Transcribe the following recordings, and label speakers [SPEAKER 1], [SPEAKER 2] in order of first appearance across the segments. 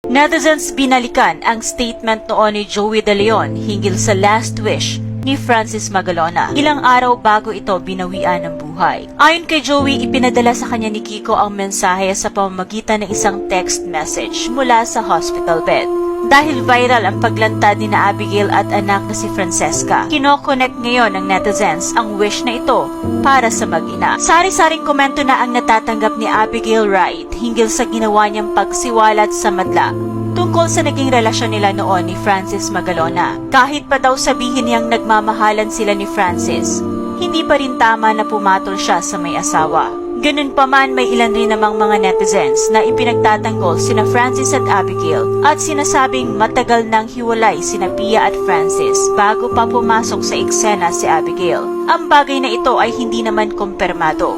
[SPEAKER 1] Netizens binalikan ang statement noon ni Joey De Leon hinggil sa last wish ni Francis Magalona ilang araw bago ito binawian ng buhay. Ayon kay Joey, ipinadala sa kanya ni Kiko ang mensahe sa pamamagitan ng isang text message mula sa hospital bed. Dahil viral ang paglantad ni na Abigail at anak na si Francesca, kinokonek ngayon ng netizens ang wish na ito para sa mag-ina. Sari-saring komento na ang natatanggap ni Abigail Wright hinggil sa ginawa niyang pagsiwalat sa madla tungkol sa naging relasyon nila noon ni Francis Magalona. Kahit pa daw sabihin niyang nagmamahalan sila ni Francis, hindi pa rin tama na pumatol siya sa may asawa. Ganun pa man, may ilan rin namang mga netizens na ipinagtatanggol sina Francis at Abigail at sinasabing matagal nang hiwalay sina Pia at Francis bago pa pumasok sa eksena si Abigail. Ang bagay na ito ay hindi naman kumpirmado.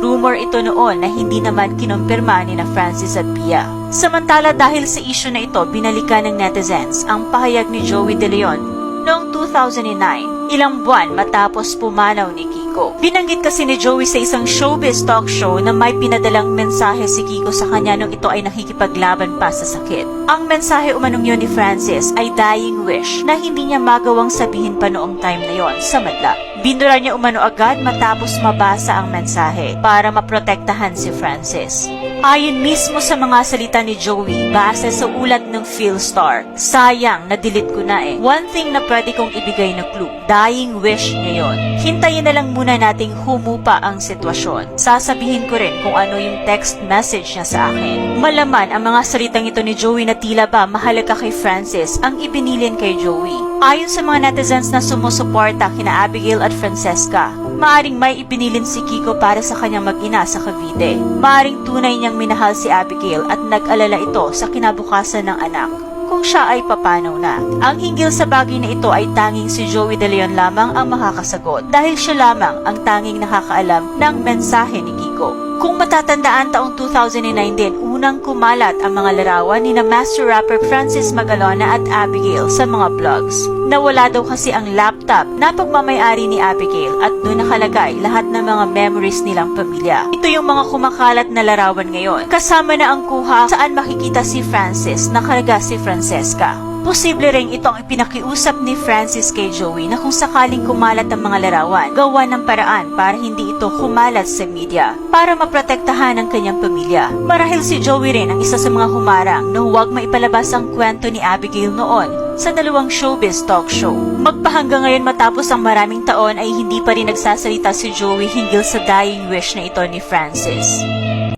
[SPEAKER 1] Rumor ito noon na hindi naman kinumpirma ni na Francis at Pia. Samantala, dahil sa issue na ito, binalikan ng netizens ang pahayag ni Joey De Leon noong 2009, ilang buwan matapos pumanaw ni Kiko. Binanggit kasi ni Joey sa isang showbiz talk show na may pinadalang mensahe si Kiko sa kanya nung ito ay nakikipaglaban pa sa sakit. Ang mensahe umanong yun ni Francis ay dying wish na hindi niya magawang sabihin pa noong time na yon sa madla. Binura niya umano agad matapos mabasa ang mensahe para maprotektahan si Francis. Ayon mismo sa mga salita ni Joey base sa ulat ng Philstar, sayang na-delete ko na eh. One thing na pwede kong ibigay na clue, dying wish niya yon. Hintayin na lang muna nating humupa ang sitwasyon. Sasabihin ko rin kung ano yung text message niya sa akin. Malaman ang mga salitang ito ni Joey na tila ba mahalaga kay Francis ang ibinilin kay Joey. Ayon sa mga netizens na sumusuporta kina Abigail at Francesca, maaring may ibinilin si Kiko para sa kanyang mag-ina sa Cavite. Maaring tunay niyang minahal si Abigail at nag-alala ito sa kinabukasan ng anak kung siya ay papanaw na. Ang hinggil sa bagay na ito ay tanging si Joey De Leon lamang ang makakasagot dahil siya lamang ang tanging nakakaalam ng mensahe ni Kiko. Kung matatandaan, taong 2009 din, unang kumalat ang mga larawan ni na master rapper Francis Magalona at Abigail sa mga vlogs. Nawala daw kasi ang laptop na pagmamayari ni Abigail at doon nakalagay lahat ng mga memories nilang pamilya. Ito yung mga kumakalat na larawan ngayon. Kasama na ang kuha saan makikita si Francis, nakaraga si Francesca. Posible ring ito ang ipinakiusap ni Francis kay Joey na kung sakaling kumalat ang mga larawan, gawa ng paraan para hindi ito kumalat sa media para maprotektahan ang kanyang pamilya. Marahil si Joey rin ang isa sa mga humarang na huwag maipalabas ang kwento ni Abigail noon sa dalawang showbiz talk show. Magpahanggang ngayon matapos ang maraming taon ay hindi pa rin nagsasalita si Joey hinggil sa dying wish na ito ni Francis.